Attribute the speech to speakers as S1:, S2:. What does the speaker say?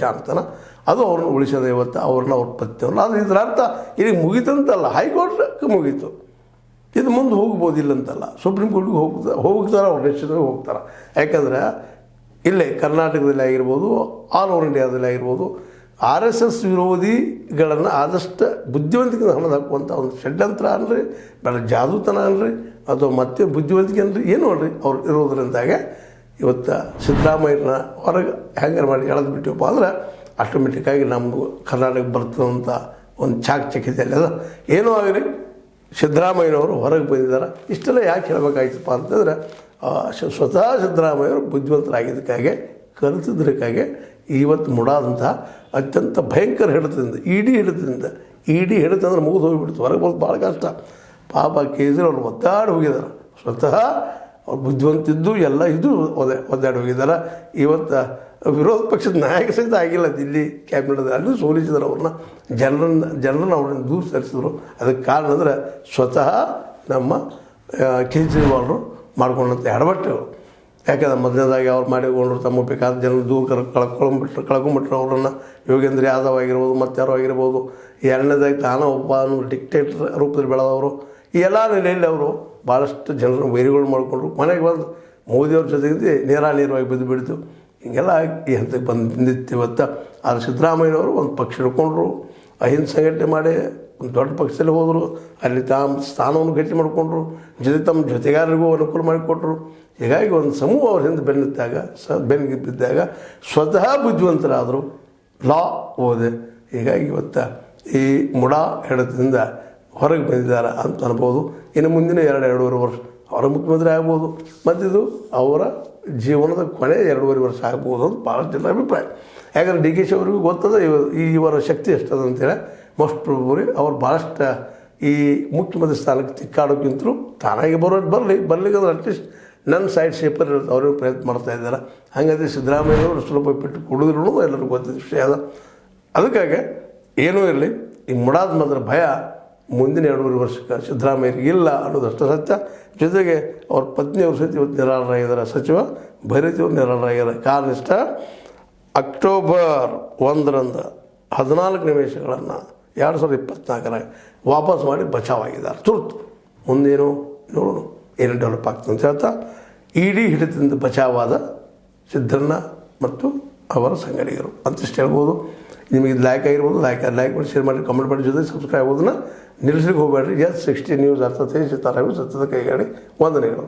S1: ಜಾಣತನ, ಅದು ಅವ್ರನ್ನ ಉಳಿಸೋದು ಇವತ್ತು ಅವ್ರನ್ನ ಅವ್ರ ಪತ್ನಿಯವ್ರನ್ನ. ಅದು ಇದರ ಅರ್ಥ ಇಲ್ಲಿ ಮುಗೀತಂತಲ್ಲ, ಹೈಕೋರ್ಟ್ಗೆ ಮುಗೀತು, ಇದು ಮುಂದೆ ಹೋಗ್ಬೋದಿಲ್ಲ ಅಂತಲ್ಲ. ಸುಪ್ರೀಂ ಕೋರ್ಟ್ಗೆ ಹೋಗ್ತಾರೆ, ಅವ್ರು ನಿಶ್ಚಿತವಾಗಿ ಹೋಗ್ತಾರೆ. ಯಾಕಂದರೆ ಇಲ್ಲೇ ಕರ್ನಾಟಕದಲ್ಲಿ ಆಗಿರ್ಬೋದು, ಆಲ್ ಓವರ್ ಇಂಡಿಯಾದಲ್ಲಿ ಆಗಿರ್ಬೋದು, RSS ವಿರೋಧಿಗಳನ್ನು ಆದಷ್ಟು ಬುದ್ಧಿವಂತಿಕೆ ಹಣದ ಹಾಕುವಂಥ ಒಂದು ಷಡ್ಯಂತ್ರ ಅನ್ರಿ, ಬೇಡ ಜಾದೂತನ ಅನ್ರಿ, ಅಥವಾ ಮತ್ತೆ ಬುದ್ಧಿವಂತಿಕೆ ಅನ್ರಿ, ಏನು ಅನ್ರಿ ಅವ್ರು ಇರೋದ್ರಿಂದಾಗೆ ಇವತ್ತು ಸಿದ್ದರಾಮಯ್ಯನ ಹೊರಗೆ ಹ್ಯಾಂಗರ್ ಮಾಡಿ ಎಳೆದು ಬಿಟ್ಟಿವಪ್ಪ ಅಂದ್ರೆ ಆಟೋಮೆಟಿಕ್ಕಾಗಿ ನಮ್ಮದು ಕರ್ನಾಟಕ ಬರ್ತದಂಥ ಒಂದು ಚಾಕಚಕ್ಯತೆಯಲ್ಲಿ ಅದ. ಏನೋ ಆಗಲಿ ಸಿದ್ದರಾಮಯ್ಯನವರು ಹೊರಗೆ ಬಂದಿದ್ದಾರೆ. ಇಷ್ಟೆಲ್ಲ ಯಾಕೆ ಹೇಳಬೇಕಾಯ್ತಪ್ಪ ಅಂತಂದರೆ ಸ್ವತಃ ಸಿದ್ದರಾಮಯ್ಯವರು ಬುದ್ಧಿವಂತರಾಗಿದ್ದಕ್ಕಾಗೆ, ಕಲಿತಿದ್ದಕ್ಕಾಗೆ ಇವತ್ತು ಮುಡಾದಂಥ ಅತ್ಯಂತ ಭಯಂಕರ ಹಿಡಿತದಿಂದ, ಇಡಿ ಹಿಡಿತ ಅಂದ್ರೆ ಮುಗಿದು ಹೋಗಿಬಿಡ್ತು, ಹೊರಗೆ ಬರೋದು ಭಾಳ ಕಷ್ಟ. ಪಾಪ ಕೇಜ್ರಿವಾಲ್ ಅವ್ರು ಒದ್ದಾಡಿ ಹೋಗಿದ್ದಾರೆ. ಸ್ವತಃ ಅವ್ರು ಬುದ್ಧಿವಂತಿದ್ದು ಎಲ್ಲ ಇದು ಒದ್ದಾಡಿ ಹೋಗಿದ್ದಾರೆ. ಇವತ್ತು ವಿರೋಧ ಪಕ್ಷದ ನಾಯಕ ಸಹಿತ ಆಗಿಲ್ಲ ದಿಲ್ಲಿ ಕ್ಯಾಬಿನೆಟ್ದಲ್ಲಿ, ಅಲ್ಲೂ ಸೋಲಿಸಿದ್ರು ಅವ್ರನ್ನ, ಜನರನ್ನ ಅವ್ರನ್ನ ದೂರ ಸರಿಸಿದ್ರು. ಅದಕ್ಕೆ ಕಾರಣ ಅಂದರೆ ಸ್ವತಃ ನಮ್ಮ ಕೇಜ್ರಿವಾಲ್ರು ಮಾಡ್ಕೊಂಡಂಥ ಎಡವಟ್ಟುಗಳು. ಯಾಕಂದ್ರೆ ಮೊದಲನೇದಾಗಿ ಅವ್ರು ಮಾಡಿಕೊಂಡ್ರು, ತಮ್ಮ ಬೇಕಾದ ಜನ ದೂರ ಕಳ್ಕೊಂಬಿಟ್ರು ಅವರನ್ನು. ಯೋಗೇಂದ್ರ ಯಾದವ್ ಆಗಿರ್ಬೋದು, ಮತ್ತು ಯಾರೋ ಆಗಿರ್ಬೋದು. ಎರಡನೇದಾಗಿ ತಾನು ಒಬ್ಬ ಡಿಕ್ಟೇಟರ್ ರೂಪದಲ್ಲಿ ಬೆಳೆದವರು. ಈ ಎಲ್ಲ ನೆಲೆಯಲ್ಲಿ ಅವರು ಭಾಳಷ್ಟು ಜನರನ್ನು ವೈರಿಗಳು ಮಾಡಿಕೊಂಡ್ರು. ಮನೆಗೆ ಬಂದು ಮೋದಿಯವ್ರ ಜೊತೆಗೆ ನೇರವಾಗಿ ಬಿದ್ದು ಬಿಡ್ತು. ಹಿಂಗೆಲ್ಲ ಈ ಹಂತಕ್ಕೆ ಬಂದಿತ್ತು ಇವತ್ತು. ಆದರೆ ಸಿದ್ದರಾಮಯ್ಯನವರು ಒಂದು ಪಕ್ಷ ಹಿಡ್ಕೊಂಡ್ರು, ಅಹಿಂದ ಸಂಘಟನೆ ಮಾಡಿ ಒಂದು ದೊಡ್ಡ ಪಕ್ಷದಲ್ಲಿ ಹೋದರು. ಅಲ್ಲಿ ಸ್ಥಾನವನ್ನು ಗಟ್ಟಿ ಮಾಡಿಕೊಂಡ್ರು, ತಮ್ಮ ಜೊತೆಗಾರರಿಗೂ ಅನುಕೂಲ ಮಾಡಿಕೊಟ್ರು. ಹೀಗಾಗಿ ಒಂದು ಸಮೂಹ ಅವ್ರ ಹಿಂದೆ ಬೆನ್ನಿಗೆ ಬಿದ್ದಾಗ ಸ್ವತಃ ಬುದ್ಧಿವಂತರಾದರು, ಲಾ ಓದೆ. ಹೀಗಾಗಿ ಇವತ್ತು ಈ ಮುಡಾ ಹಿಡಿತದಿಂದ ಹೊರಗೆ ಬಂದಿದ್ದಾರೆ ಅಂತ ಅನ್ಬೋದು. ಇನ್ನು ಮುಂದಿನ 2-2.5 ವರ್ಷ ಅವರ ಮುಖ್ಯಮಂತ್ರಿ ಆಗ್ಬೋದು, ಮತ್ತಿದು ಅವರ ಜೀವನದ ಕೊನೆ 2.5 ವರ್ಷ ಆಗ್ಬೋದು ಅಂತ ಭಾಳಷ್ಟು ಜನ ಅಭಿಪ್ರಾಯ. ಯಾಕಂದರೆ DK ಶಿ ಅವರಿಗೂ ಗೊತ್ತದ ಇವರ ಶಕ್ತಿ ಎಷ್ಟದ ಅಂತೇಳಿ. ಮೋಸ್ಟ್ ಪ್ರೊಬಬ್ಲಿ ಅವ್ರು ಭಾಳಷ್ಟು ಈ ಮುಖ್ಯಮಂತ್ರಿ ಸ್ಥಾನಕ್ಕೆ ತಿಕ್ಕಾಡೋಕ್ಕಿಂತಲೂ ತಾನಾಗಿ ಬರ್ಲಿಕ್ಕಂದ್ರೆ ಅಟ್ಲೀಸ್ಟ್ ನನ್ನ ಸೈಡ್ ಶೇಪರ್ ಅವ್ರಿಗೆ ಪ್ರಯತ್ನ ಮಾಡ್ತಾ ಇದ್ದಾರೆ. ಹಾಗಾಗಿ ಸಿದ್ದರಾಮಯ್ಯವರು ಸುಲಭ ಬಿಟ್ಟು ಕೊಡೋದ್ರೂ ಎಲ್ಲರಿಗೂ ಗೊತ್ತಿದ್ದ ವಿಷಯ ಅದ. ಅದಕ್ಕಾಗಿ ಏನೂ ಇರಲಿ, ಈ ಮುಡಾದ ಮಾತ್ರ ಭಯ ಮುಂದಿನ 2.5 ವರ್ಷಕ್ಕೆ ಸಿದ್ದರಾಮಯ್ಯರಿಗೆ ಇಲ್ಲ ಅನ್ನೋದಷ್ಟು ಸತ್ಯ. ಜೊತೆಗೆ ಅವ್ರ ಪತ್ನಿಯವ್ರ ಸಹಿತ ಇವತ್ತು ನಿರಾಳರಾಗಿದ್ದಾರೆ. ಸಚಿವ ಭೈರತಿಯವರು ನಿರಾಳರಾಗಿದ್ದಾರೆ. ಕಾರಣ ಇಷ್ಟ, ಅಕ್ಟೋಬರ್ 1ರಂದು 14 ನಿಮಿಷಗಳನ್ನು 2024 ವಾಪಸ್ ಮಾಡಿ ಬಚಾವಾಗಿದ್ದಾರೆ. ತುರ್ತು ಮುಂದೇನು ನೋಡೋಣ ಏನು ಡೆವಲಪ್ ಆಗ್ತದೆ ಅಂತ ಹೇಳ್ತಾ, ಇಡೀ ಹಿಡಿತದಿಂದ ಬಚಾವಾದ ಸಿದ್ದಣ್ಣ ಮತ್ತು ಅವರ ಸಂಗಡಿಗರು ಅಂತಿಷ್ಟು ಹೇಳ್ಬೋದು. ನಿಮಗೆ ಲೈಕ್ ಆಗಿರ್ಬೋದು, ಲೈಕ್ ಮಾಡಿ, ಶೇರ್ ಮಾಡಿ, ಕಮೆಂಟ್ ಮಾಡಿ, ಜೊತೆ ಸಬ್ಸ್ಕ್ರೈಬ್ ಆಗೋದನ್ನು ನಿಲ್ಲಿಸ್ಲಿಕ್ಕೆ ಹೋಗಬೇಡ್ರಿ. S60 ನ್ಯೂಸ್ ಅರ್ಥತೆ ಸಿತಾರಾಮಿ ಸತ್ಯದ ಕೈಗಾಡಿ ವಂದನೆಗಳು.